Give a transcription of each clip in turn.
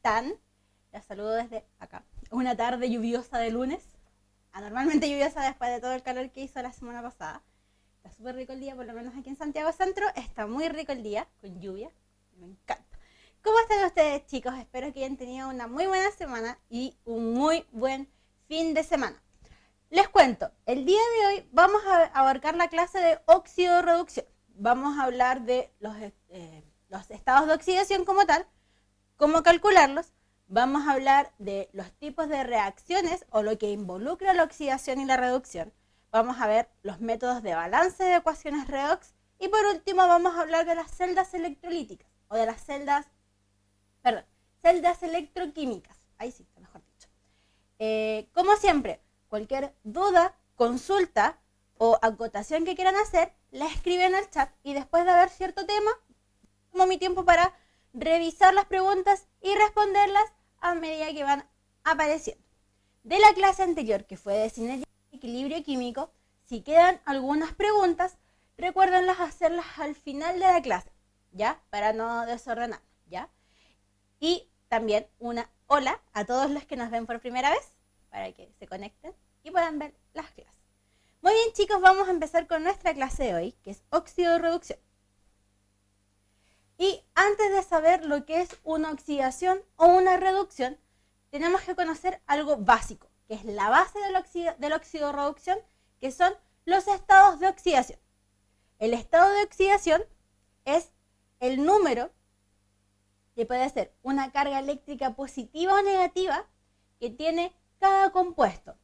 están? Las saludo desde acá. Una tarde lluviosa de lunes, anormalmente lluviosa después de todo el calor que hizo la semana pasada. Está súper rico el día, por lo menos aquí en Santiago Centro, está muy rico el día, con lluvia, me encanta. ¿Cómo están ustedes, chicos? Espero que hayan tenido una muy buena semana y un muy buen fin de semana. Les cuento, el día de hoy vamos a abarcar la clase de oxidorreducción. Vamos a hablar de los estados de oxidación como tal, cómo calcularlos. Vamos a hablar de los tipos de reacciones o lo que involucra la oxidación y la reducción. Vamos a ver los métodos de balance de ecuaciones redox. Y por último vamos a hablar de las celdas electrolíticas o de las celdas electroquímicas. Ahí sí, está mejor dicho. Como siempre, cualquier duda, consulta o acotación que quieran hacer, la escriben al chat y después de ver cierto tema, tomo mi tiempo para revisar las preguntas y responderlas a medida que van apareciendo. De la clase anterior, que fue de cinética y equilibrio químico, si quedan algunas preguntas, recuérdenlas hacerlas al final de la clase, ¿ya? Para no desordenarlas, ¿ya? Y también una hola a todos los que nos ven por primera vez, para que se conecten y puedan ver las clases. Muy bien, chicos, vamos a empezar con nuestra clase de hoy, que es oxidorreducción. Y antes de saber lo que es una oxidación o una reducción, tenemos que conocer algo básico, que es la base de la oxidorreducción, que son los estados de oxidación. El estado de oxidación es el número que puede ser una carga eléctrica positiva o negativa que tiene cada compuesto,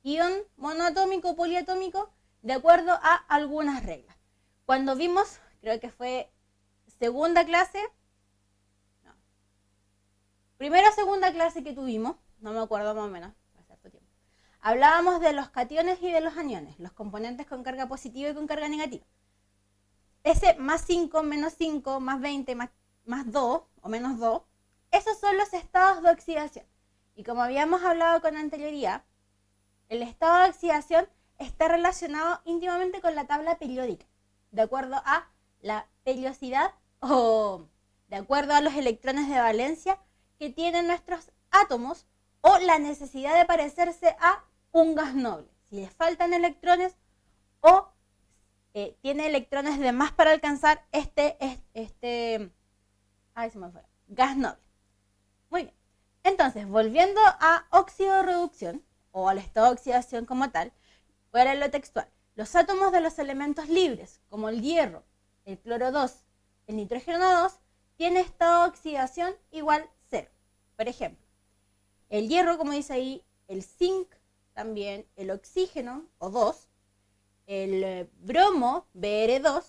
ion monoatómico o poliatómico, de acuerdo a algunas reglas. Cuando vimos, creo que fue segunda clase, no, primera o segunda clase que tuvimos, no me acuerdo más o menos, hace cierto tiempo, hablábamos de los cationes y de los aniones, los componentes con carga positiva y con carga negativa. Ese más 5, menos 5, más 20, más 2 o menos 2, esos son los estados de oxidación. Y como habíamos hablado con anterioridad, el estado de oxidación está relacionado íntimamente con la tabla periódica, de acuerdo a la periodicidad o de acuerdo a los electrones de valencia que tienen nuestros átomos o la necesidad de parecerse a un gas noble. Si les faltan electrones o tiene electrones de más para alcanzar gas noble. Muy bien. Entonces, volviendo a oxidorreducción o al estado de oxidación como tal, voy a leer lo textual. Los átomos de los elementos libres, como el hierro, el cloro 2, el nitrógeno 2, tienen estado de oxidación igual 0. Por ejemplo, el hierro, como dice ahí, el zinc, también el oxígeno, O2, el bromo, Br2,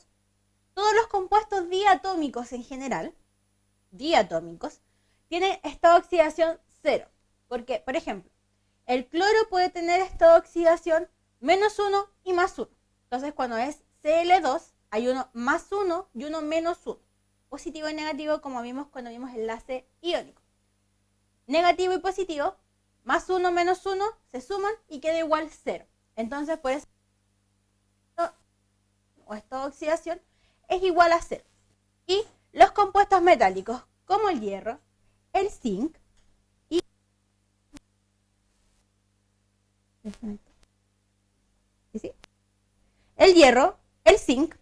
todos los compuestos diatómicos en general, diatómicos, tienen estado de oxidación 0. Porque, por ejemplo, el cloro puede tener estado de oxidación menos 1 y más 1. Entonces, cuando es Cl2, hay uno más 1 y uno menos 1. Positivo y negativo, como vimos cuando vimos el enlace iónico. Negativo y positivo, más 1 menos 1, se suman y queda igual 0. Entonces, por eso, o estado de oxidación es igual a 0. Y los compuestos metálicos, como el hierro, el zinc y el hierro, el zinc,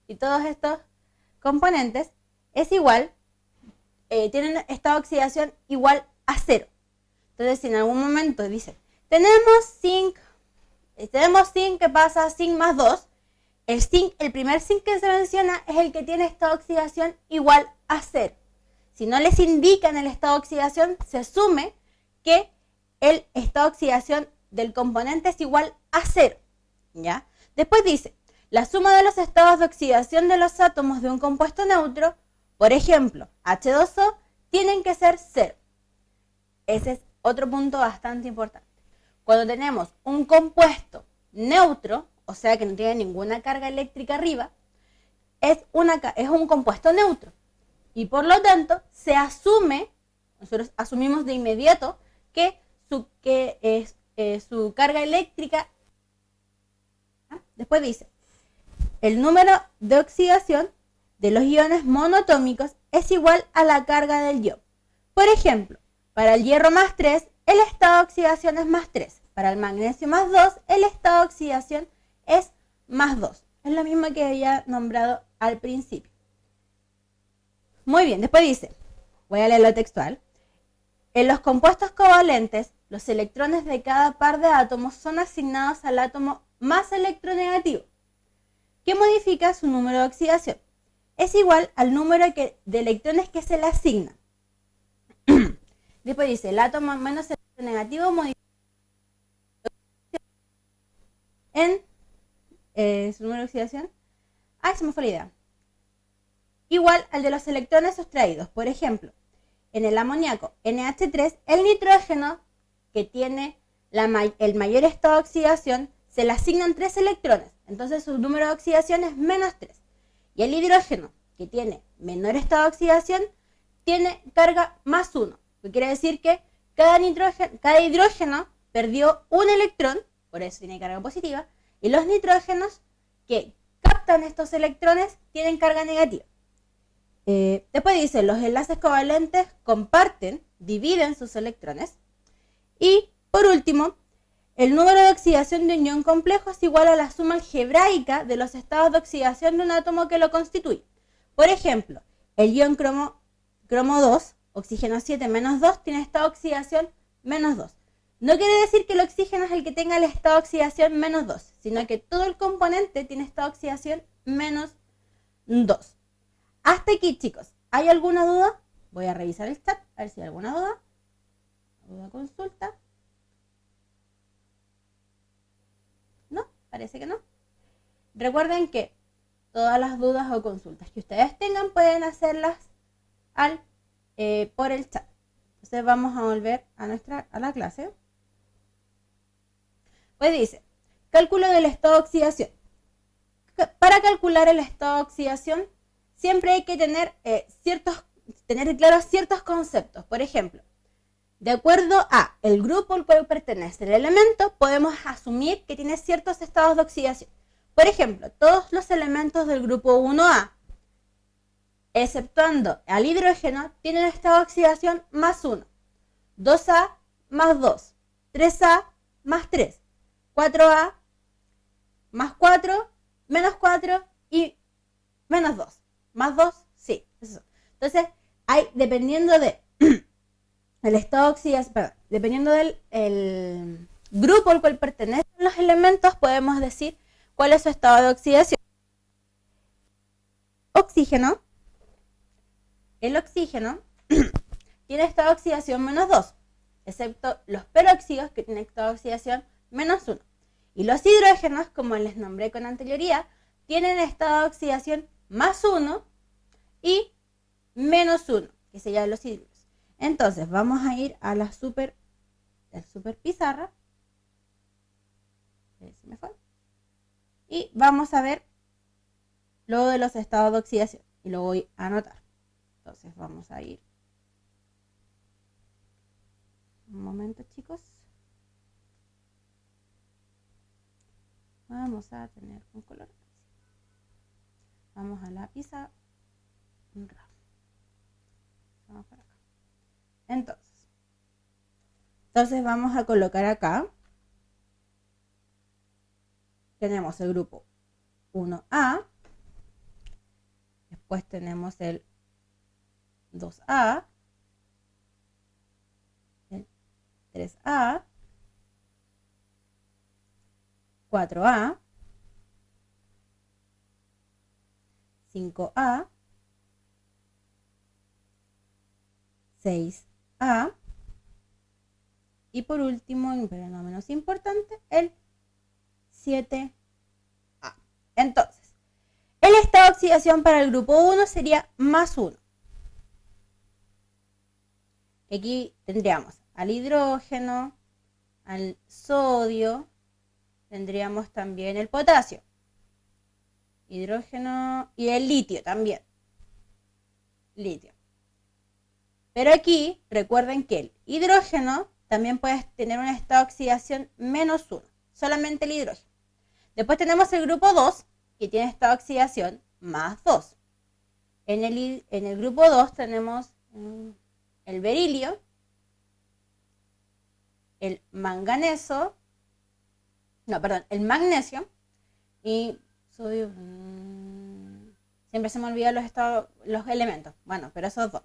y todos estos componentes es igual, tienen estado de oxidación igual a 0. Entonces, si en algún momento dicen, tenemos zinc que pasa a zinc más 2, el primer zinc que se menciona es el que tiene estado de oxidación igual a 0. Si no les indican el estado de oxidación, se asume que el estado de oxidación del componente es igual a 0. ¿Ya? Después dice, la suma de los estados de oxidación de los átomos de un compuesto neutro, por ejemplo, H2O, tienen que ser 0. Ese es otro punto bastante importante. Cuando tenemos un compuesto neutro, o sea que no tiene ninguna carga eléctrica arriba, es un compuesto neutro. Y por lo tanto, se asume, nosotros asumimos de inmediato que su carga eléctrica. Después dice, el número de oxidación de los iones monoatómicos es igual a la carga del ion. Por ejemplo, para el hierro más 3, el estado de oxidación es más 3. Para el magnesio más 2, el estado de oxidación es más 2. Es lo mismo que había nombrado al principio. Muy bien, después dice, voy a leer lo textual. En los compuestos covalentes, los electrones de cada par de átomos son asignados al átomo más electronegativo, que modifica su número de oxidación. Es igual al número de electrones que se le asignan. Después dice, el átomo menos electronegativo modifica en su número de oxidación. Se me fue la idea. Igual al de los electrones sustraídos. Por ejemplo, en el amoníaco NH3, el nitrógeno, que tiene el mayor estado de oxidación, se le asignan 3 electrones. Entonces su número de oxidación es menos 3. Y el hidrógeno, que tiene menor estado de oxidación, tiene carga más 1. Que quiere decir que cada hidrógeno perdió un electrón, por eso tiene carga positiva, y los nitrógenos que captan estos electrones tienen carga negativa. Después dice, los enlaces covalentes dividen sus electrones. Y por último, el número de oxidación de un ion complejo es igual a la suma algebraica de los estados de oxidación de un átomo que lo constituye. Por ejemplo, el ion cromo 2, oxígeno 7 menos 2, tiene estado de oxidación menos 2. No quiere decir que el oxígeno es el que tenga el estado de oxidación menos 2, sino que todo el componente tiene estado de oxidación menos 2. Hasta aquí, chicos. ¿Hay alguna duda? Voy a revisar el chat, a ver si hay alguna duda. ¿Duda, consulta? ¿No? Parece que no. Recuerden que todas las dudas o consultas que ustedes tengan pueden hacerlas por el chat. Entonces vamos a volver a la clase. Pues dice, cálculo del estado de oxidación. Para calcular el estado de oxidación, siempre hay que tener claros ciertos conceptos. Por ejemplo, de acuerdo a el grupo al cual pertenece el elemento, podemos asumir que tiene ciertos estados de oxidación. Por ejemplo, todos los elementos del grupo 1A, exceptuando al hidrógeno, tienen estado de oxidación más 1, 2A más 2, 3A más 3, 4A más 4, menos 4 y menos 2. Más 2, sí. Eso. Entonces, dependiendo de el estado de oxidación, dependiendo del grupo al cual pertenecen los elementos, podemos decir cuál es su estado de oxidación. El oxígeno tiene estado de oxidación menos 2, excepto los peróxidos que tienen estado de oxidación menos 1. Y los hidrógenos, como les nombré con anterioridad, tienen estado de oxidación más 1 y menos 1, que serían los hidruros. Entonces, vamos a ir a la super pizarra. Se me fue. Y vamos a ver lo de los estados de oxidación. Y lo voy a anotar. Entonces, vamos a ir. Un momento, chicos. Vamos a tener un color. Vamos a la pizarra. Vamos para acá. Entonces vamos a colocar acá. Tenemos el grupo 1A. Después tenemos el 2A. El 3A. 4A. 5A. 6A. Y por último, pero no menos importante, el 7A. Entonces, el estado de oxidación para el grupo 1 sería más 1. Aquí tendríamos al hidrógeno, al sodio, tendríamos también el potasio, hidrógeno y el litio también. Litio. Pero aquí recuerden que el hidrógeno también puede tener un estado de oxidación menos 1, solamente el hidrógeno. Después tenemos el grupo 2, que tiene estado de oxidación más 2. En el grupo 2 tenemos el berilio, el manganeso, no, perdón, el magnesio y sodio. Siempre se me olvidan los elementos. Bueno, pero esos dos.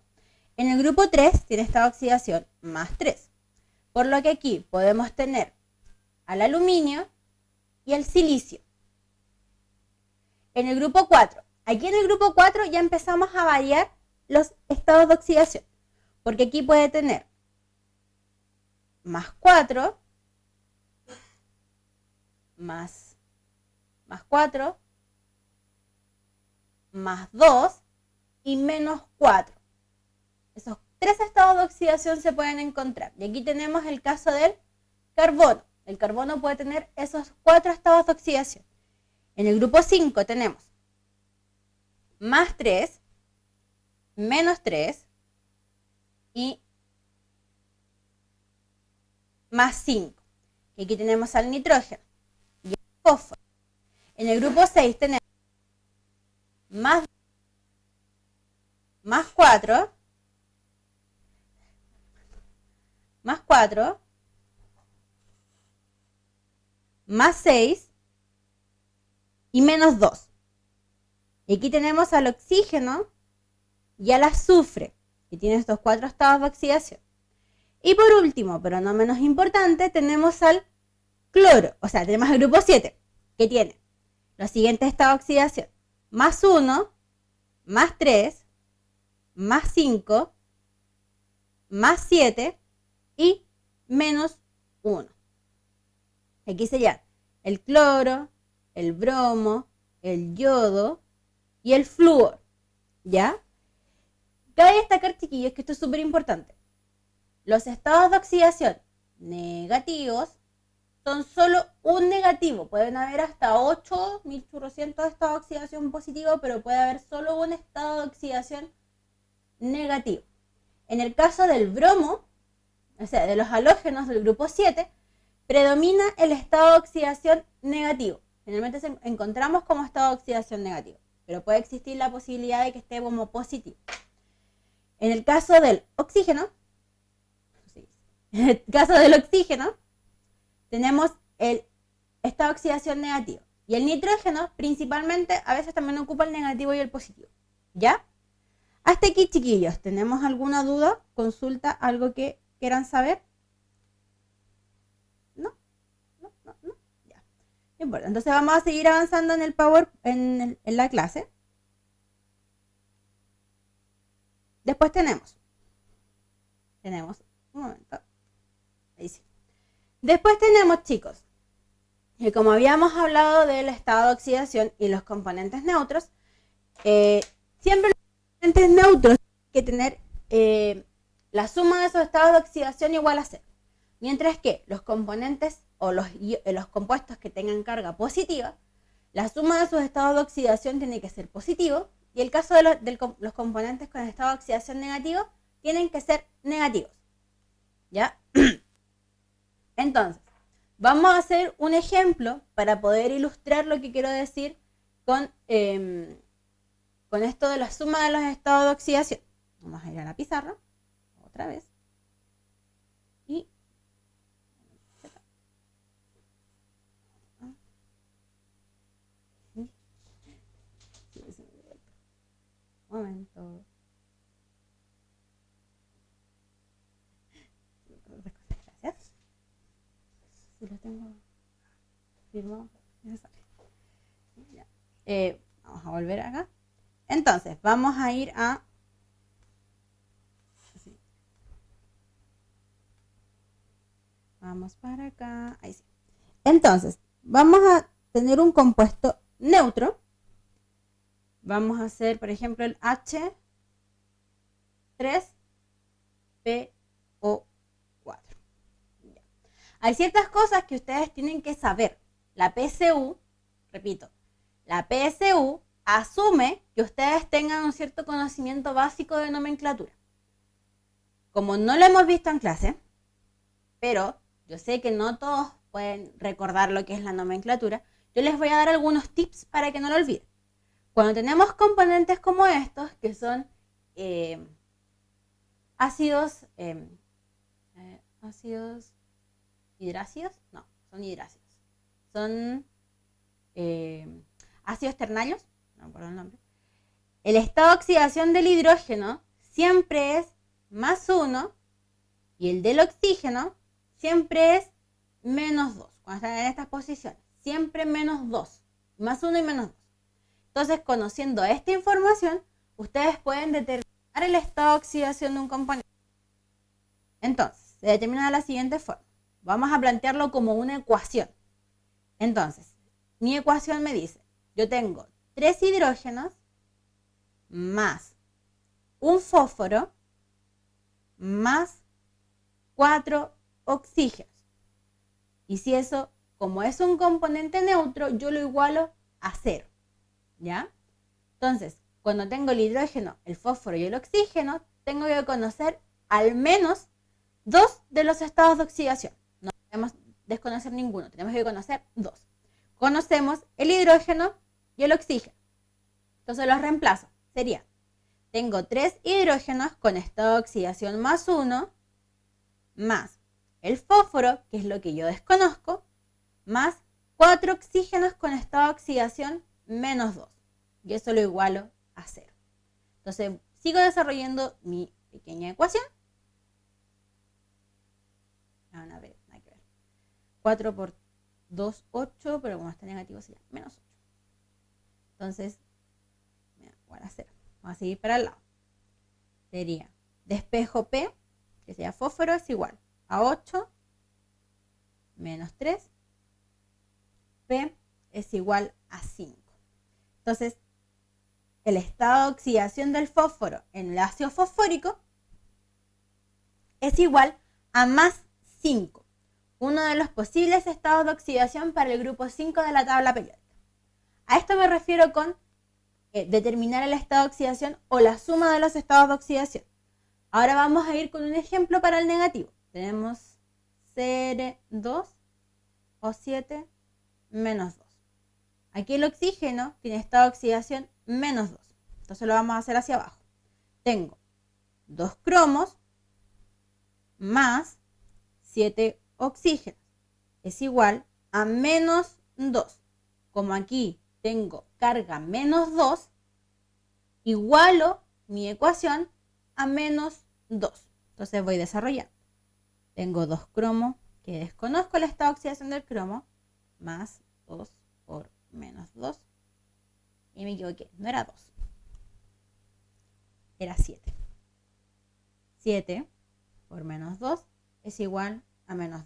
En el grupo 3 tiene estado de oxidación más 3. Por lo que aquí podemos tener al aluminio y el silicio. En el grupo 4. Aquí en el grupo 4 ya empezamos a variar los estados de oxidación. Porque aquí puede tener más 4, más 4, más 2 y menos 4. Esos 3 estados de oxidación se pueden encontrar. Y aquí tenemos el caso del carbono. El carbono puede tener esos 4 estados de oxidación. En el grupo 5 tenemos más 3, menos 3 y más 5. Y aquí tenemos al nitrógeno y el fósforo. En el grupo 6 tenemos más 4, más 6 y menos 2. Y aquí tenemos al oxígeno y al azufre, que tiene estos 4 estados de oxidación. Y por último, pero no menos importante, tenemos al cloro, o sea, tenemos el grupo 7, que tiene los siguientes estados de oxidación. Más 1, más 3, más 5, más 7 y menos 1. Aquí serían el cloro, el bromo, el yodo y el flúor, ¿ya? Cabe destacar, chiquillos, que esto es súper importante. Los estados de oxidación negativos son solo un negativo. Pueden haber hasta 8.800 estados de oxidación positivo, pero puede haber solo un estado de oxidación negativo. En el caso del bromo, o sea, de los halógenos del grupo 7, predomina el estado de oxidación negativo. Generalmente encontramos como estado de oxidación negativo, pero puede existir la posibilidad de que esté como positivo. En el caso del oxígeno, tenemos el estado de oxidación negativo. Y el nitrógeno, principalmente, a veces también ocupa el negativo y el positivo. ¿Ya? Hasta aquí, chiquillos. ¿Tenemos alguna duda? ¿Consulta? ¿Algo que quieran saber? ¿No? Ya. No importa. Entonces vamos a seguir avanzando en el Power, en la clase. Después tenemos, un momento. Ahí sí. Después tenemos, chicos, que como habíamos hablado del estado de oxidación y los componentes neutros, siempre los componentes neutros tienen que tener la suma de esos estados de oxidación igual a 0. Mientras que los componentes o los compuestos que tengan carga positiva, la suma de sus estados de oxidación tiene que ser positivo. Y el caso de los componentes con estado de oxidación negativo tienen que ser negativos. ¿Ya? Entonces, vamos a hacer un ejemplo para poder ilustrar lo que quiero decir con esto de la suma de los estados de oxidación. Vamos a ir a la pizarra, otra vez. Y un momento. Gracias. Si lo tengo firmado, necesario. Vamos a volver acá. Entonces, vamos a ir a... Vamos para acá. Ahí sí. Entonces, vamos a tener un compuesto neutro. Vamos a hacer, por ejemplo, el H3PO4. Hay ciertas cosas que ustedes tienen que saber. La PSU, repito, la PSU asume que ustedes tengan un cierto conocimiento básico de nomenclatura. Como no lo hemos visto en clase, pero yo sé que no todos pueden recordar lo que es la nomenclatura, yo les voy a dar algunos tips para que no lo olviden. Cuando tenemos componentes como estos, que son ácidos hidráceos, no, son hidráceos. Son ácidos ternarios, no me acuerdo el nombre. El estado de oxidación del hidrógeno siempre es +1 y el del oxígeno siempre es -2. Cuando están en estas posiciones, siempre -2, +1 y -2. Entonces, conociendo esta información, ustedes pueden determinar el estado de oxidación de un componente. Entonces, se determina de la siguiente forma. Vamos a plantearlo como una ecuación. Entonces, mi ecuación me dice, yo tengo 3 hidrógenos más un fósforo más 4 oxígenos. Y si eso, como es un componente neutro, yo lo igualo a 0. ¿Ya? Entonces, cuando tengo el hidrógeno, el fósforo y el oxígeno, tengo que conocer al menos 2 de los estados de oxidación. No podemos desconocer ninguno, tenemos que conocer 2. Conocemos el hidrógeno y el oxígeno. Entonces los reemplazo. Sería, tengo 3 hidrógenos con estado de oxidación +1, más el fósforo, que es lo que yo desconozco, más 4 oxígenos con estado de oxidación -2. Y eso lo igualo a 0. Entonces, sigo desarrollando mi pequeña ecuación. Van a ver, hay que ver. 4 por 2, 8, pero como está negativo sería -8. Entonces, igual a 0. Vamos a seguir para el lado. Sería despejo P, que sería fósforo, es igual a 8 menos 3. P es igual a 5. Entonces, el estado de oxidación del fósforo en el ácido fosfórico es igual a +5. Uno de los posibles estados de oxidación para el grupo 5 de la tabla periódica. A esto me refiero con determinar el estado de oxidación o la suma de los estados de oxidación. Ahora vamos a ir con un ejemplo para el negativo. Tenemos Cr2O7 -2. Aquí el oxígeno tiene estado de oxidación -2. Entonces lo vamos a hacer hacia abajo. Tengo 2 cromos más 7 oxígenos. Es igual a -2. Como aquí tengo carga -2, igualo mi ecuación a -2. Entonces voy desarrollando. Tengo 2 cromos, que desconozco el estado de oxidación del cromo, más 2 por -2. Y me equivoqué, no era 2. Era 7. 7 por -2 es igual a -2.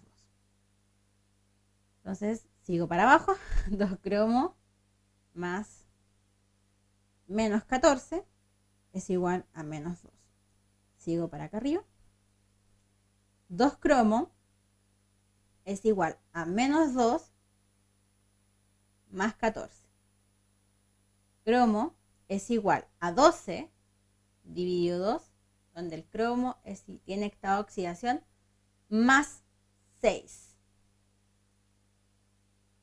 Entonces, sigo para abajo. 2 cromo más -14 es igual a -2. Sigo para acá arriba. 2 cromo es igual a -2 más 14. Cromo es igual a 12 dividido 2, donde el cromo tiene estado de oxidación más 6.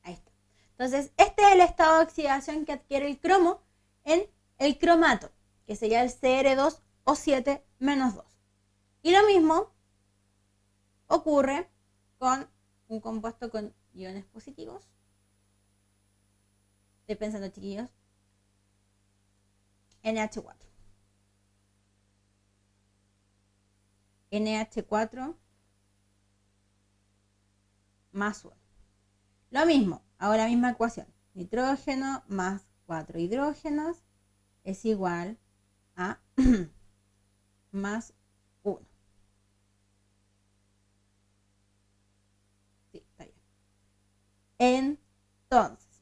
Ahí está. Entonces, este es el estado de oxidación que adquiere el cromo en el cromato, que sería el Cr2O7 -2. Y lo mismo ocurre con un compuesto con iones positivos. Estoy pensando, chiquillos. NH4. NH4 más 1. Lo mismo, hago la misma ecuación. Nitrógeno más 4 hidrógenos es igual a más 1. Sí, está bien. Entonces,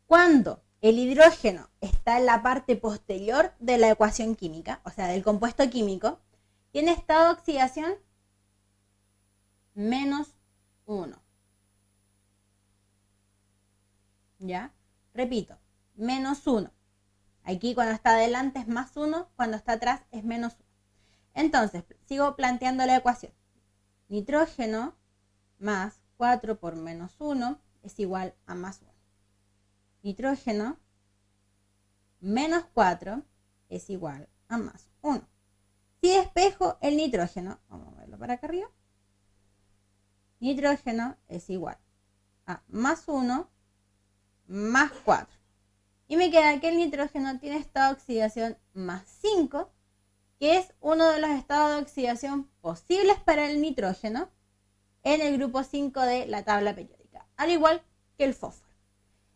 cuando el hidrógeno está en la parte posterior de la ecuación química, o sea, del compuesto químico, tiene estado de oxidación -1. ¿Ya? Repito, -1. Aquí cuando está adelante es +1, cuando está atrás es -1. Entonces, sigo planteando la ecuación. Nitrógeno más 4 por -1 es igual a +1. nitrógeno menos 4 es igual a más 1. Si despejo el nitrógeno, vamos a verlo para acá arriba, nitrógeno es igual a más 1 más 4. Y me queda que el nitrógeno tiene estado de oxidación más 5, que es uno de los estados de oxidación posibles para el nitrógeno en el grupo 5 de la tabla periódica, al igual que el fósforo.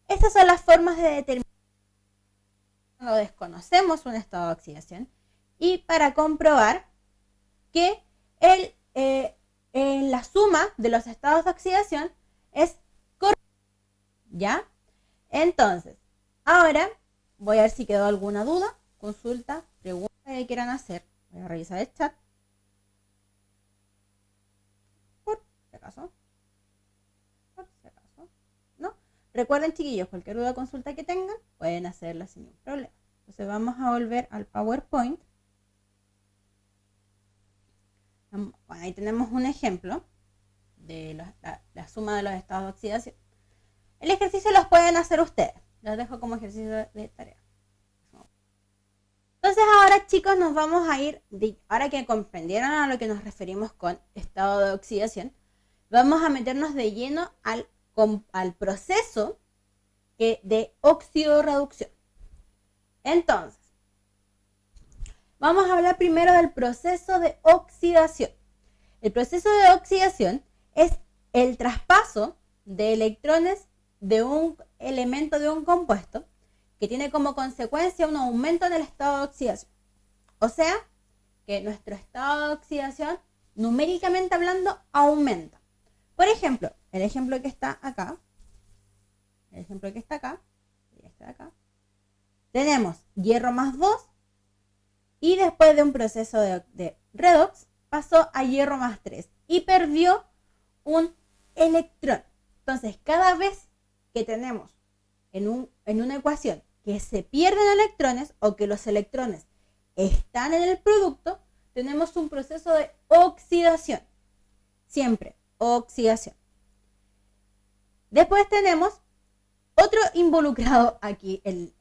Estas son las formas de determinar cuando desconocemos un estado de oxidación y para comprobar que la suma de los estados de oxidación es correcta, ¿ya? Entonces, ahora voy a ver si quedó alguna duda, consulta, pregunta que quieran hacer. Voy a revisar el chat. Por si acaso. ¿No? Recuerden, chiquillos, cualquier duda o consulta que tengan, pueden hacerla sin ningún problema. Entonces vamos a volver al PowerPoint. Bueno, ahí tenemos un ejemplo de la suma de los estados de oxidación. El ejercicio los pueden hacer ustedes. Los dejo como ejercicio de tarea. Entonces ahora, chicos, nos vamos a ir, ahora que comprendieron a lo que nos referimos con estado de oxidación, vamos a meternos de lleno al proceso de oxidorreducción. Entonces, vamos a hablar primero del proceso de oxidación. El proceso de oxidación es el traspaso de electrones de un elemento de un compuesto que tiene como consecuencia un aumento en el estado de oxidación. O sea, que nuestro estado de oxidación, numéricamente hablando, aumenta. Por ejemplo, el ejemplo que está acá, y este de acá, tenemos hierro más 2 y después de un proceso de redox pasó a hierro más 3 y perdió un electrón. Entonces, cada vez que tenemos en una ecuación que se pierden electrones o que los electrones están en el producto, tenemos un proceso de oxidación. Siempre, oxidación. Después tenemos otro involucrado aquí en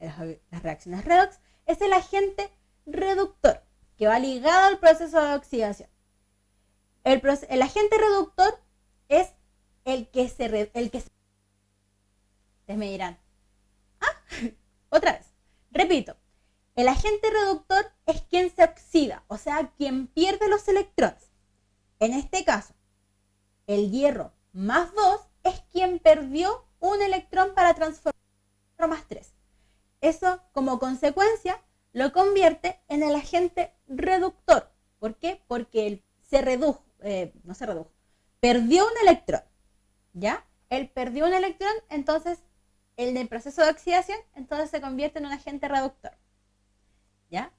las reacciones redox, es el agente reductor, que va ligado al proceso de oxidación. El agente reductor es el que ustedes me dirán, otra vez, repito, el agente reductor es quien se oxida, o sea, quien pierde los electrones. En este caso, el hierro más 2 es quien perdió un electrón para transformar hierro más 3. Eso, como consecuencia, lo convierte en el agente reductor. ¿Por qué? Porque él perdió un electrón, ¿ya? Él perdió un electrón, entonces el del proceso de oxidación, entonces se convierte en un agente reductor, ¿ya?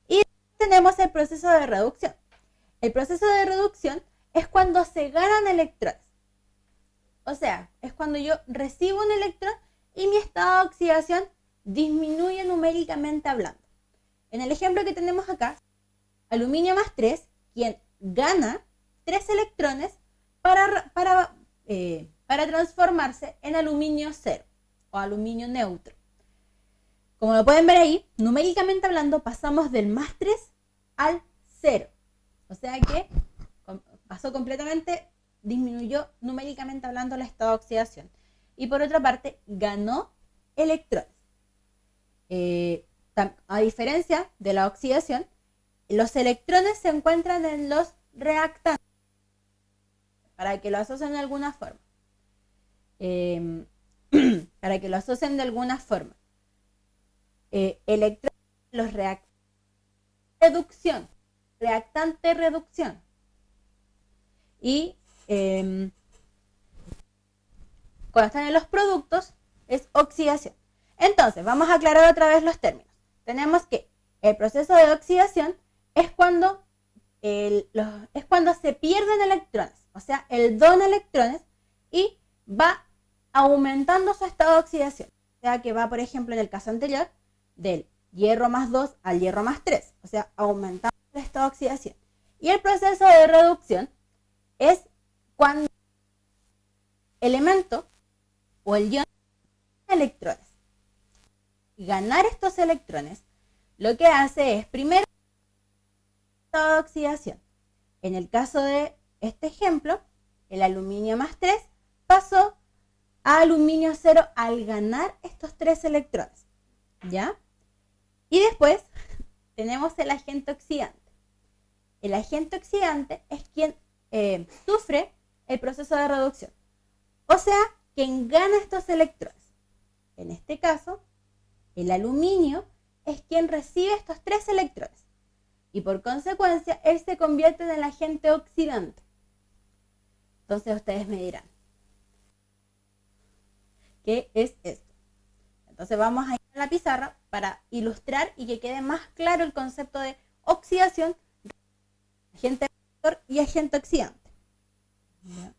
Y tenemos el proceso de reducción. El proceso de reducción es cuando se ganan electrones. O sea, es cuando yo recibo un electrón y mi estado de oxidación disminuye numéricamente hablando. En el ejemplo que tenemos acá, aluminio más 3, quien gana 3 electrones para transformarse en aluminio 0 o aluminio neutro. Como lo pueden ver ahí, numéricamente hablando, pasamos del más 3 al 0. O sea que pasó completamente, disminuyó numéricamente hablando el estado de oxidación. Y por otra parte, ganó electrones. A diferencia de la oxidación, los electrones se encuentran en los reactantes, para que lo asocien de alguna forma. Electrones, los reactantes, reactante reducción. Y cuando están en los productos es oxidación. Entonces, vamos a aclarar otra vez los términos. Tenemos que el proceso de oxidación es cuando se pierden electrones, o sea, él dona electrones y va aumentando su estado de oxidación. O sea, que va, por ejemplo, en el caso anterior, del hierro más 2 al hierro más 3, o sea, aumentando el estado de oxidación. Y el proceso de reducción es cuando el elemento o el ion tiene electrones. ganar estos electrones, lo que hace es primero estado de oxidación. En el caso de este ejemplo, el aluminio más 3 pasó a aluminio 0 al ganar estos 3 electrones, ¿ya? Y después tenemos el agente oxidante. El agente oxidante es quien sufre el proceso de reducción, o sea, quien gana estos electrones. En este caso, el aluminio es quien recibe estos 3 electrones y por consecuencia él se convierte en el agente oxidante. Entonces ustedes me dirán, ¿qué es esto? Entonces vamos a ir a la pizarra para ilustrar y que quede más claro el concepto de oxidación, agente reductor y agente oxidante. ¿Ya?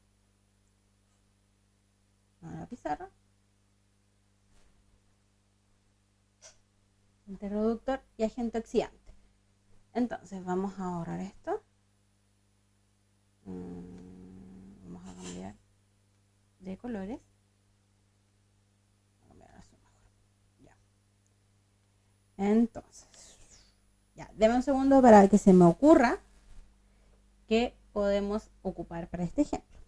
A la pizarra. Agente reductor y agente oxidante. Entonces vamos a borrar esto. Vamos a cambiar de colores. Ya. Entonces, ya, deme un segundo para que se me ocurra qué podemos ocupar para este ejemplo.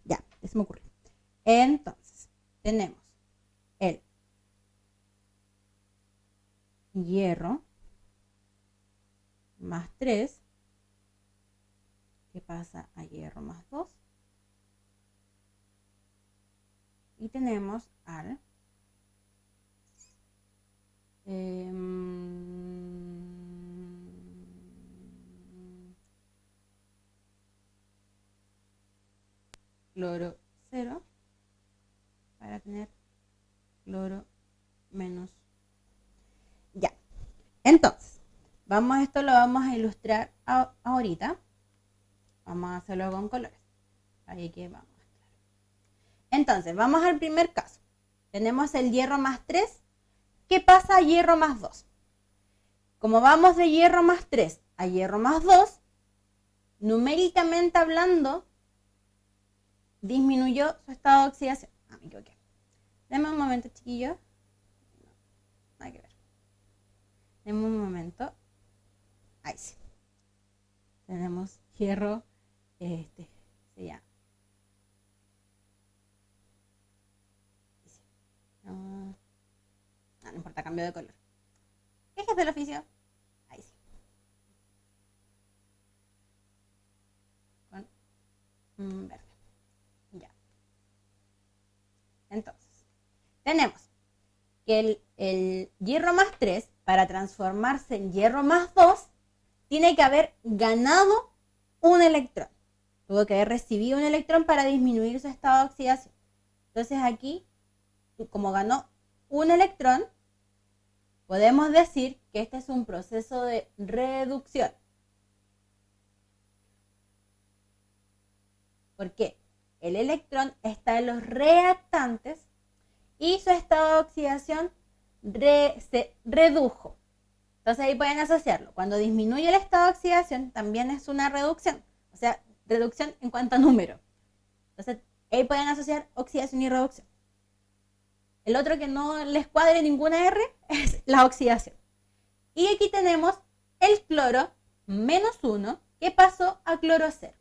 Ya, se me ocurrió. Entonces, tenemos el hierro más 3 que pasa a hierro más 2 y tenemos al cloro 0 para tener cloro menos. Ya, entonces esto lo vamos a ilustrar ahorita. Vamos a hacerlo con colores. Ahí que vamos. Entonces, vamos al primer caso. Tenemos el hierro más 3. ¿Qué pasa a hierro más 2? Como vamos de hierro más 3 a hierro más 2, numéricamente hablando, disminuyó su estado de oxidación. Me equivoqué. Deme un momento, chiquillos. No, nada que ver. Deme un momento. Ahí sí. Tenemos hierro, se llama. No importa, cambio de color. ¿Qué es del oficio? Ahí sí. Con verde. Ya. Entonces, tenemos que el hierro más 3, para transformarse en hierro más 2, tiene que haber ganado un electrón. Tuvo que haber recibido un electrón para disminuir su estado de oxidación. Entonces aquí, como ganó un electrón, podemos decir que este es un proceso de reducción. ¿Por qué? El electrón está en los reactantes y su estado de oxidación se redujo. Entonces ahí pueden asociarlo. Cuando disminuye el estado de oxidación, también es una reducción. O sea, reducción en cuanto a número. Entonces ahí pueden asociar oxidación y reducción. El otro que no les cuadre ninguna R es la oxidación. Y aquí tenemos el cloro menos 1 que pasó a cloro 0.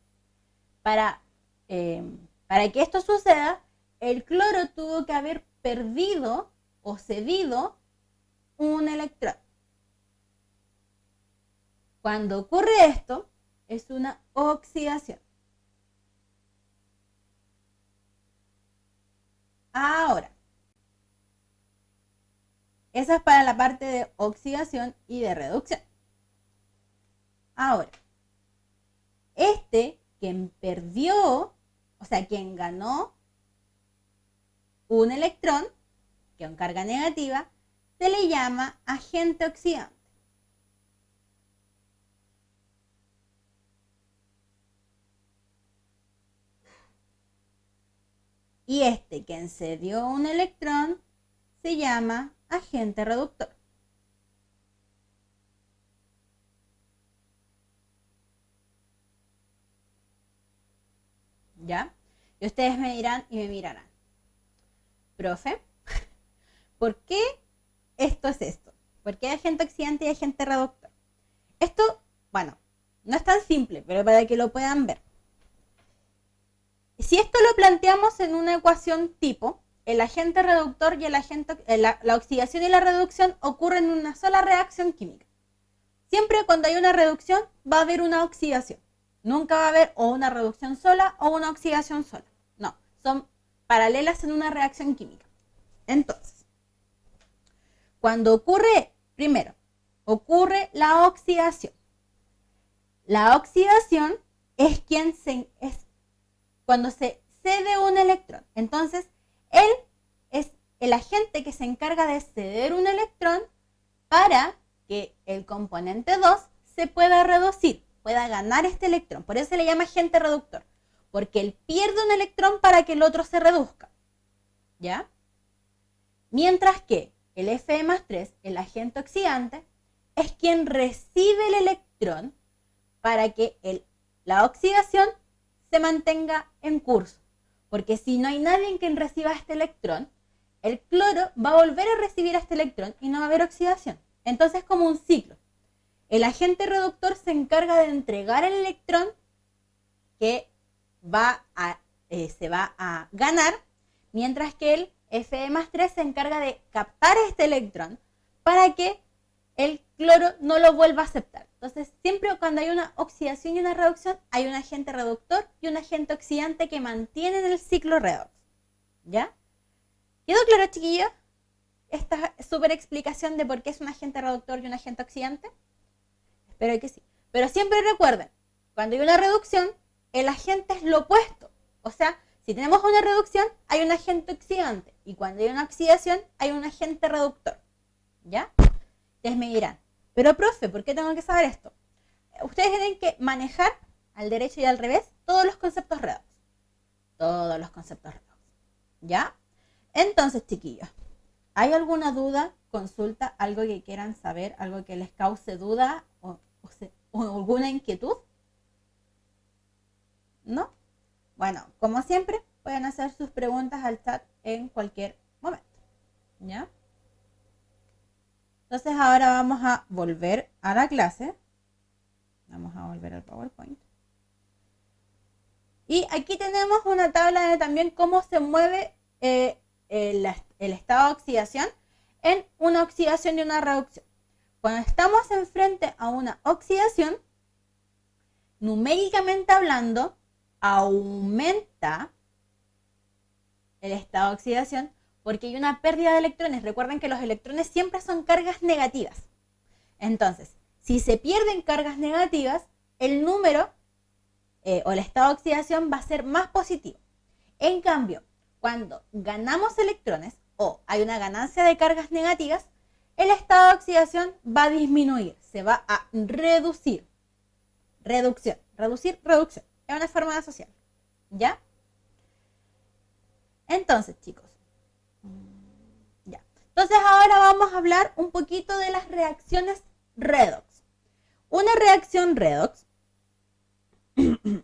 Para que esto suceda, el cloro tuvo que haber perdido o cedido un electrón. Cuando ocurre esto, es una oxidación. Ahora, esa es para la parte de oxidación y de reducción. Ahora, quien perdió, o sea, quien ganó un electrón, con carga negativa, se le llama agente oxidante. Y quien se dio un electrón, se llama agente reductor. ¿Ya? Y ustedes me dirán y me mirarán, profe, ¿por qué esto es esto? ¿Por qué hay agente oxidante y agente reductor? Esto, bueno, no es tan simple, pero para que lo puedan ver. Si esto lo planteamos en una ecuación tipo, el agente reductor y la oxidación y la reducción ocurren en una sola reacción química. Siempre cuando hay una reducción va a haber una oxidación. Nunca va a haber o una reducción sola o una oxidación sola. No, son paralelas en una reacción química. Entonces, cuando ocurre, primero, ocurre la oxidación. La oxidación es cuando se cede un electrón. Entonces, él es el agente que se encarga de ceder un electrón para que el componente 2 se pueda reducir, pueda ganar este electrón. Por eso se le llama agente reductor, porque él pierde un electrón para que el otro se reduzca. ¿Ya? Mientras que el Fe+3, el agente oxidante, es quien recibe el electrón para que la oxidación se mantenga en curso. Porque si no hay nadie en quien reciba este electrón, el cloro va a volver a recibir este electrón y no va a haber oxidación. Entonces es como un ciclo. El agente reductor se encarga de entregar el electrón que se va a ganar, mientras que el Fe+3 se encarga de captar este electrón para que el cloro no lo vuelva a aceptar. Entonces, siempre cuando hay una oxidación y una reducción, hay un agente reductor y un agente oxidante que mantienen el ciclo redox. ¿Ya? ¿Quedó claro, chiquillos? Esta súper explicación de por qué es un agente reductor y un agente oxidante. Espero que sí. Pero siempre recuerden, cuando hay una reducción, el agente es lo opuesto. O sea, si tenemos una reducción, hay un agente oxidante. Y cuando hay una oxidación, hay un agente reductor. ¿Ya? Ustedes me dirán, pero profe, ¿por qué tengo que saber esto? Ustedes tienen que manejar al derecho y al revés todos los conceptos redox. Todos los conceptos redox. ¿Ya? Entonces, chiquillos, ¿hay alguna duda, consulta, algo que quieran saber, algo que les cause duda o alguna inquietud? ¿No? Bueno, como siempre, pueden hacer sus preguntas al chat en cualquier momento. ¿Ya? Entonces ahora vamos a volver a la clase. Vamos a volver al PowerPoint. Y aquí tenemos una tabla de también cómo se mueve el estado de oxidación en una oxidación y una reducción. Cuando estamos enfrente a una oxidación, numéricamente hablando, aumenta el estado de oxidación porque hay una pérdida de electrones. Recuerden que los electrones siempre son cargas negativas. Entonces, si se pierden cargas negativas, el número o el estado de oxidación va a ser más positivo. En cambio, cuando ganamos electrones o hay una ganancia de cargas negativas, el estado de oxidación va a disminuir, se va a reducir. Reducción, reducir, reducción. Es una forma de asociar. ¿Ya? Entonces, chicos. Ya. Entonces ahora vamos a hablar un poquito de las reacciones redox. Una reacción redox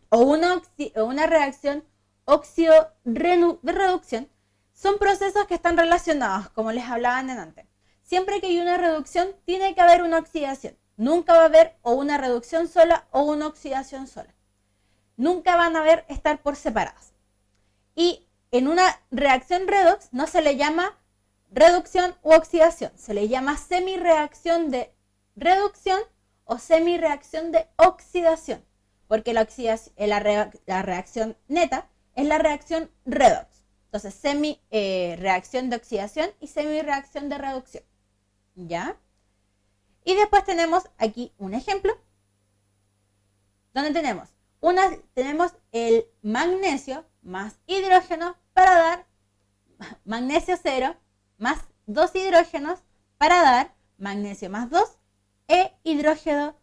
o una reacción óxido-reducción son procesos que están relacionados, como les hablaba antes. Siempre que hay una reducción, tiene que haber una oxidación. Nunca va a haber o una reducción sola o una oxidación sola. Nunca van a estar por separadas. Y en una reacción redox no se le llama reducción u oxidación, se le llama semireacción de reducción o semireacción de oxidación, porque la reacción neta es la reacción redox. Entonces, reacción de oxidación y semireacción de reducción. ¿Ya? Y después tenemos aquí un ejemplo donde tenemos el magnesio más hidrógeno para dar magnesio 0 más 2 hidrógenos para dar magnesio más 2 e hidrógeno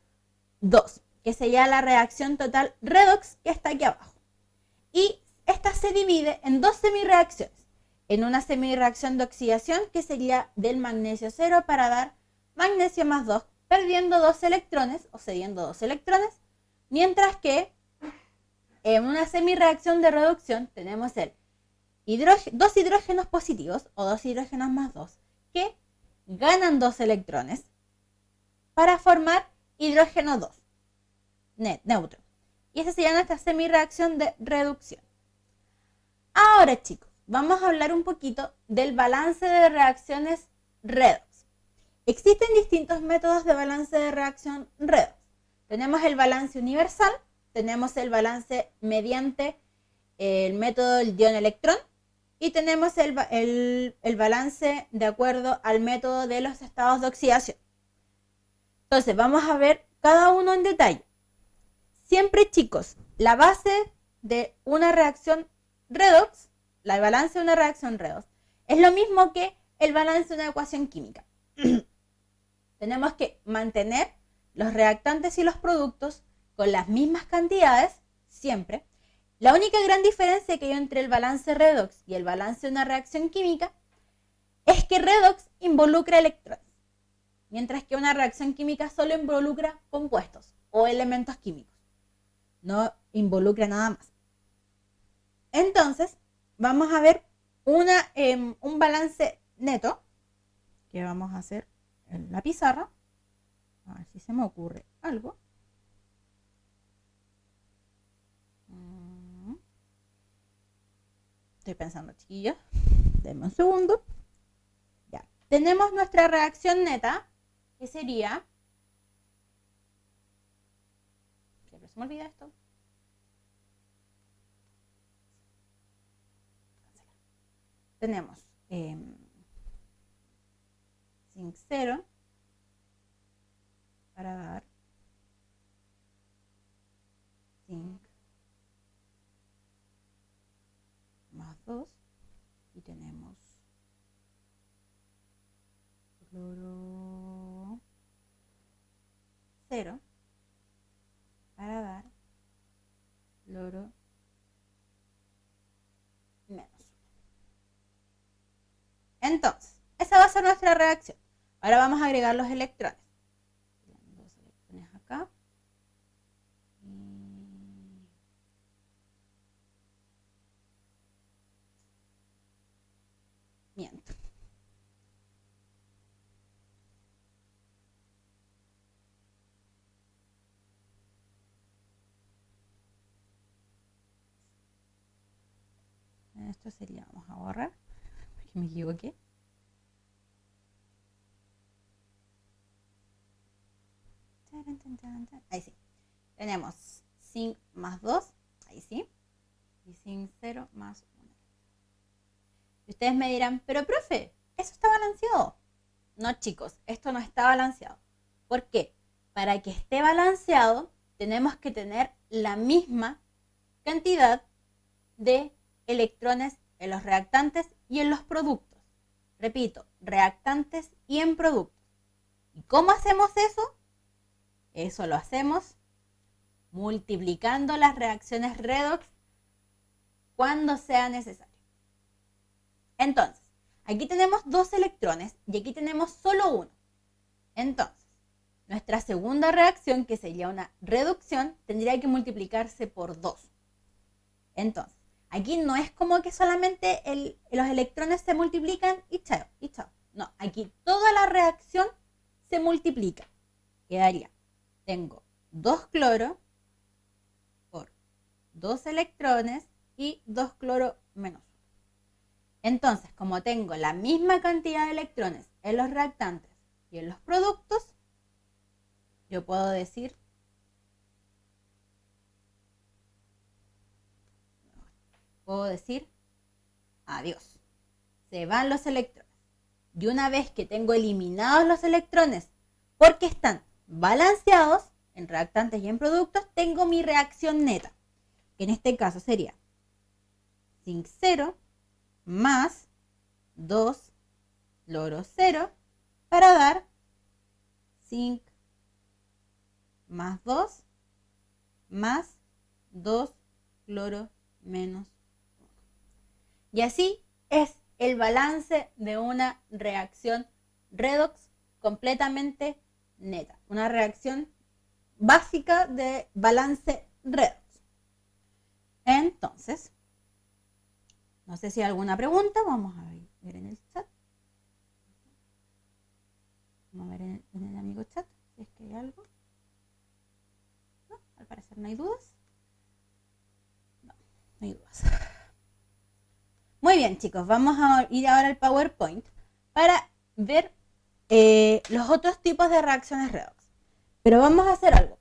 2, que sería la reacción total redox que está aquí abajo. Y esta se divide en dos semireacciones. En una semireacción de oxidación, que sería del magnesio 0 para dar magnesio más 2, perdiendo 2 electrones o cediendo 2 electrones, mientras que en una semireacción de reducción tenemos dos hidrógenos positivos o dos hidrógenos más 2 que ganan 2 electrones para formar hidrógeno 2 neutro. Y esa sería nuestra semireacción de reducción. Ahora, chicos, vamos a hablar un poquito del balance de reacciones redox. Existen distintos métodos de balance de reacción redox. Tenemos el balance universal, tenemos el balance mediante el método del ion-electrón y tenemos el balance de acuerdo al método de los estados de oxidación. Entonces, vamos a ver cada uno en detalle. Siempre, chicos, la base de una reacción redox, el balance de una reacción redox, es lo mismo que el balance de una ecuación química. Tenemos que mantener los reactantes y los productos con las mismas cantidades, siempre. La única gran diferencia que hay entre el balance redox y el balance de una reacción química es que redox involucra electrones, mientras que una reacción química solo involucra compuestos o elementos químicos. No involucra nada más. Entonces, vamos a ver un balance neto que vamos a hacer en la pizarra. A ver si se me ocurre algo. Estoy pensando, chiquillos. Denme un segundo. Ya. Tenemos nuestra reacción neta, que sería... Siempre se me olvida esto. Tenemos zinc 0 para dar zinc más 2 y tenemos cloro 0 para dar cloro menos 1. Entonces, esa va a ser nuestra reacción. Ahora vamos a agregar los electrones. Dos electrones acá. Miento. Esto sería, vamos a borrar, porque me equivoqué. Ahí sí. Tenemos zinc más 2, ahí sí. Y zinc 0 más 1. Y ustedes me dirán, pero profe, ¿eso está balanceado? No, chicos, esto no está balanceado. ¿Por qué? Para que esté balanceado, tenemos que tener la misma cantidad de electrones en los reactantes y en los productos. Repito, reactantes y en productos. ¿Y cómo hacemos eso? Eso lo hacemos multiplicando las reacciones redox cuando sea necesario. Entonces, aquí tenemos 2 electrones y aquí tenemos solo 1. Entonces, nuestra segunda reacción, que sería una reducción, tendría que multiplicarse por 2. Entonces, aquí no es como que solamente los electrones se multiplican y chao, y chao. No, aquí toda la reacción se multiplica. Quedaría, tengo 2 cloro por 2 electrones y 2 cloro menos 1. Entonces, como tengo la misma cantidad de electrones en los reactantes y en los productos, yo puedo decir adiós. Se van los electrones. Y una vez que tengo eliminados los electrones porque están balanceados en reactantes y en productos, tengo mi reacción neta, que en este caso sería zinc 0 más 2 cloro 0 para dar zinc más 2 más 2 cloro menos 1. Y así es el balance de una reacción redox completamente neta. Una reacción básica de balance redox. Entonces, no sé si hay alguna pregunta. Vamos a ver en el chat. Vamos a ver en el amigo chat si es que hay algo. No, al parecer no hay dudas. No hay dudas. Muy bien, chicos. Vamos a ir ahora al PowerPoint para ver los otros tipos de reacciones redox. Pero vamos a hacer algo.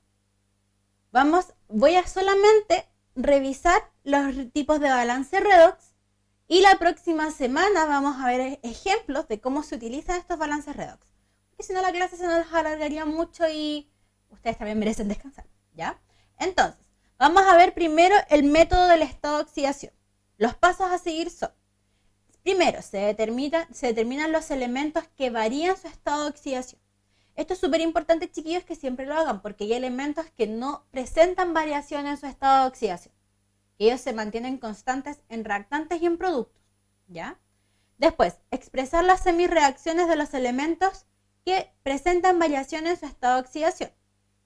Voy a solamente revisar los tipos de balance redox y la próxima semana vamos a ver ejemplos de cómo se utilizan estos balances redox. Porque si no la clase se nos alargaría mucho y ustedes también merecen descansar, ¿ya? Entonces, vamos a ver primero el método del estado de oxidación. Los pasos a seguir son: primero, se determinan los elementos que varían su estado de oxidación. Esto es súper importante, chiquillos, que siempre lo hagan, porque hay elementos que no presentan variación en su estado de oxidación. Ellos se mantienen constantes en reactantes y en productos, ¿ya? Después, expresar las semirreacciones de los elementos que presentan variación en su estado de oxidación.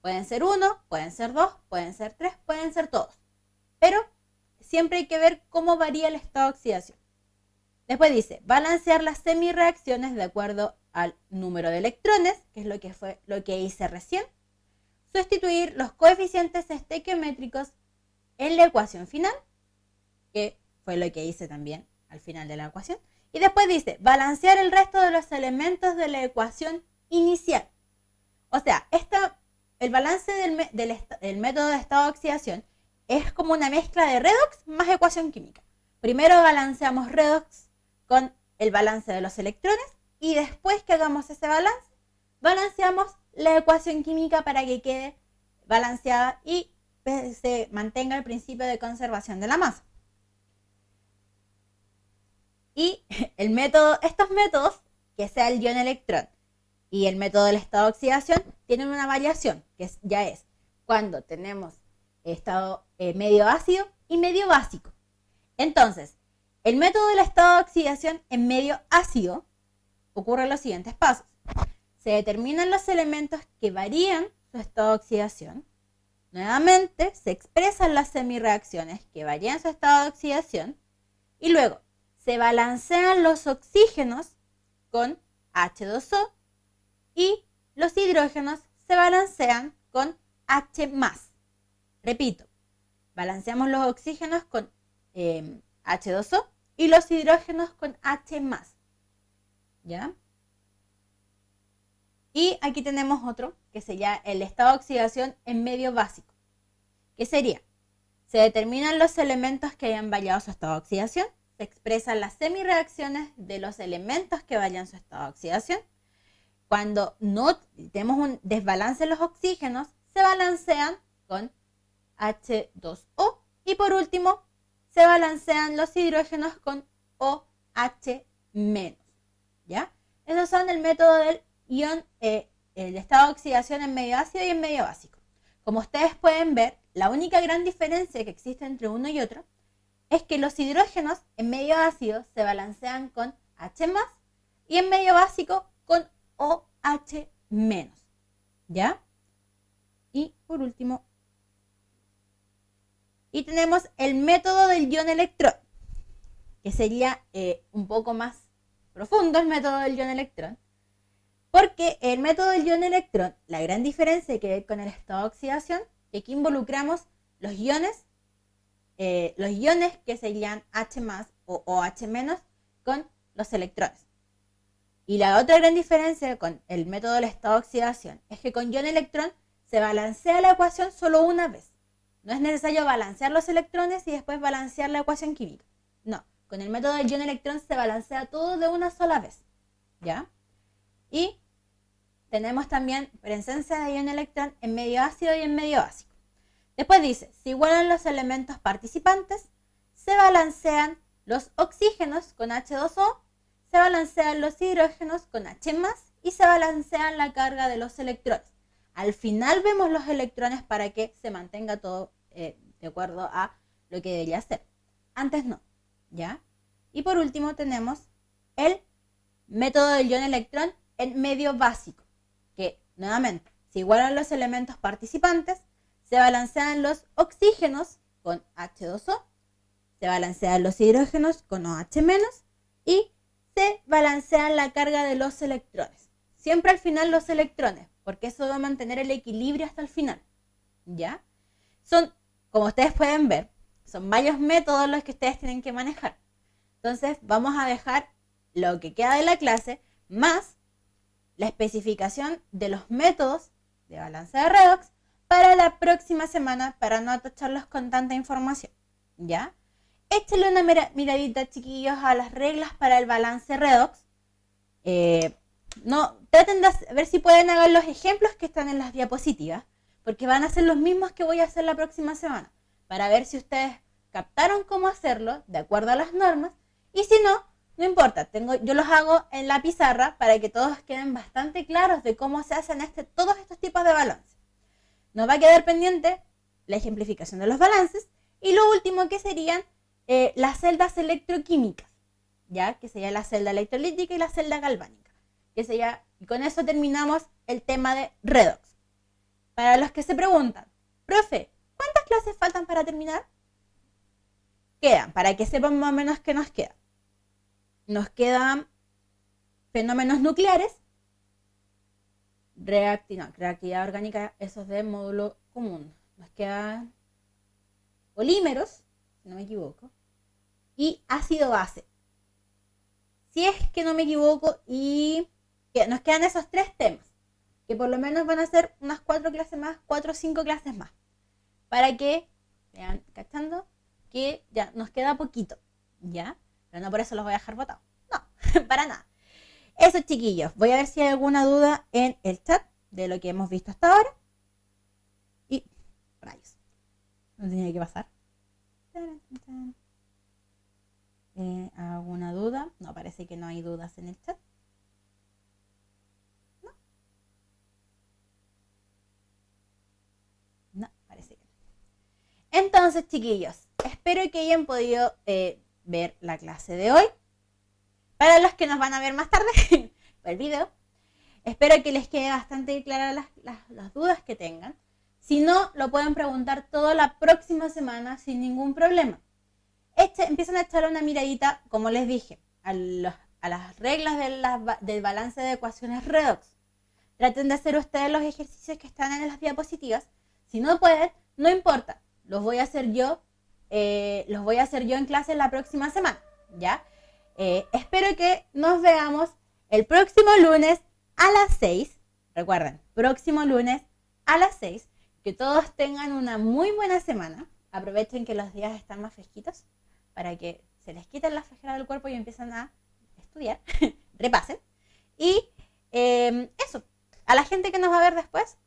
Pueden ser 1, pueden ser 2, pueden ser 3, pueden ser todos. Pero siempre hay que ver cómo varía el estado de oxidación. Después dice, balancear las semirreacciones de acuerdo al número de electrones, que es lo que hice recién. Sustituir los coeficientes estequiométricos en la ecuación final, que fue lo que hice también al final de la ecuación. Y después dice, balancear el resto de los elementos de la ecuación inicial. O sea, el balance del método de estado de oxidación es como una mezcla de redox más ecuación química. Primero balanceamos redox con el balance de los electrones y después que hagamos ese balance, balanceamos la ecuación química para que quede balanceada y se mantenga el principio de conservación de la masa. Y estos métodos, que sea el ion-electrón y el método del estado de oxidación, tienen una variación, que ya es cuando tenemos estado medio ácido y medio básico. Entonces, el método del estado de oxidación en medio ácido ocurren los siguientes pasos. Se determinan los elementos que varían su estado de oxidación. Nuevamente, se expresan las semirreacciones que varían su estado de oxidación. Y luego, se balancean los oxígenos con H2O y los hidrógenos se balancean con H+. Repito, balanceamos los oxígenos con H2O y los hidrógenos con H+. ¿Ya? Y aquí tenemos otro, que sería el estado de oxidación en medio básico. ¿Qué sería? Se determinan los elementos que hayan variado su estado de oxidación, se expresan las semirreacciones de los elementos que varían su estado de oxidación. Cuando no tenemos un desbalance en los oxígenos, se balancean con H2O. Y por último, se balancean los hidrógenos con OH-. ¿Ya? Esos son el método del el estado de oxidación en medio ácido y en medio básico. Como ustedes pueden ver, la única gran diferencia que existe entre uno y otro es que los hidrógenos en medio ácido se balancean con H+ y en medio básico con OH-. ¿Ya? Y por último, y tenemos el método del ion-electrón, que sería un poco más profundo el método del ion-electrón, porque el método del ion-electrón, la gran diferencia que hay con el estado de oxidación, es que aquí involucramos los iones que serían H+ o OH- con los electrones. Y la otra gran diferencia con el método del estado de oxidación es que con ion-electrón se balancea la ecuación solo una vez. No es necesario balancear los electrones y después balancear la ecuación química. No, con el método del ion-electrón se balancea todo de una sola vez. ¿Ya? Y tenemos también presencia de ion-electrón en medio ácido y en medio básico. Después dice, si igualan los elementos participantes, se balancean los oxígenos con H2O, se balancean los hidrógenos con H+ y se balancean la carga de los electrones. Al final vemos los electrones para que se mantenga todo de acuerdo a lo que debería ser. Antes no, ¿ya? Y por último tenemos el método del ion-electrón en medio básico, que nuevamente, si igualan los elementos participantes, se balancean los oxígenos con H2O, se balancean los hidrógenos con OH- y se balancean la carga de los electrones. Siempre al final los electrones, porque eso va a mantener el equilibrio hasta el final. ¿Ya? Son, como ustedes pueden ver, son varios métodos los que ustedes tienen que manejar. Entonces vamos a dejar lo que queda de la clase más la especificación de los métodos de balance de redox para la próxima semana para no atacharlos con tanta información. ¿Ya? Échenle una miradita, chiquillos, a las reglas para el balance redox. No, traten de ver si pueden hacer los ejemplos que están en las diapositivas, porque van a ser los mismos que voy a hacer la próxima semana, para ver si ustedes captaron cómo hacerlo de acuerdo a las normas, y si no, no importa, yo los hago en la pizarra para que todos queden bastante claros de cómo se hacen todos estos tipos de balance. Nos va a quedar pendiente la ejemplificación de los balances, y lo último que serían las celdas electroquímicas, ¿ya? Que sería la celda electrolítica y la celda galvánica. Y con eso terminamos el tema de redox. Para los que se preguntan, profe, ¿cuántas clases faltan para terminar? Quedan, para que sepan más o menos qué nos queda. Nos quedan fenómenos nucleares, reactividad orgánica, esos de módulo común. Nos quedan polímeros, si no me equivoco, y ácido base. Si es que no me equivoco, y que nos quedan esos 3 temas, que por lo menos van a ser unas 4 clases más, 4 o 5 clases más, para que vean, cachando, que ya nos queda poquito, ¿ya? Pero no por eso los voy a dejar botados, no, para nada. Eso, chiquillos, voy a ver si hay alguna duda en el chat de lo que hemos visto hasta ahora. Y, rayos, no tenía que pasar. ¿Alguna duda? No, parece que no hay dudas en el chat. No. No, parece que no. Entonces, chiquillos, espero que hayan podido ver la clase de hoy. Para los que nos van a ver más tarde, el video, espero que les quede bastante claras las dudas que tengan. Si no, lo pueden preguntar toda la próxima semana sin ningún problema. Empiezan a echar una miradita, como les dije, a las reglas del balance de ecuaciones redox. Traten de hacer ustedes los ejercicios que están en las diapositivas. Si no pueden, no importa, los voy a hacer yo en clase la próxima semana, ¿ya? Espero que nos veamos el próximo lunes a las 6. Recuerden, próximo lunes a las 6. Que todos tengan una muy buena semana. Aprovechen que los días están más fresquitos para que se les quiten las flojeras del cuerpo y empiecen a estudiar. Repasen. Y eso. A la gente que nos va a ver después.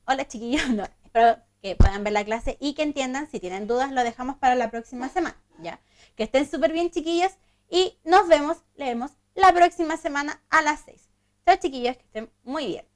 Hola, chiquillos. No, espero que puedan ver la clase y que entiendan. Si tienen dudas, lo dejamos para la próxima semana, ¿ya? Que estén súper bien, chiquillos. Y nos vemos, leemos la próxima semana a las 6. Chao, chiquillos, que estén muy bien.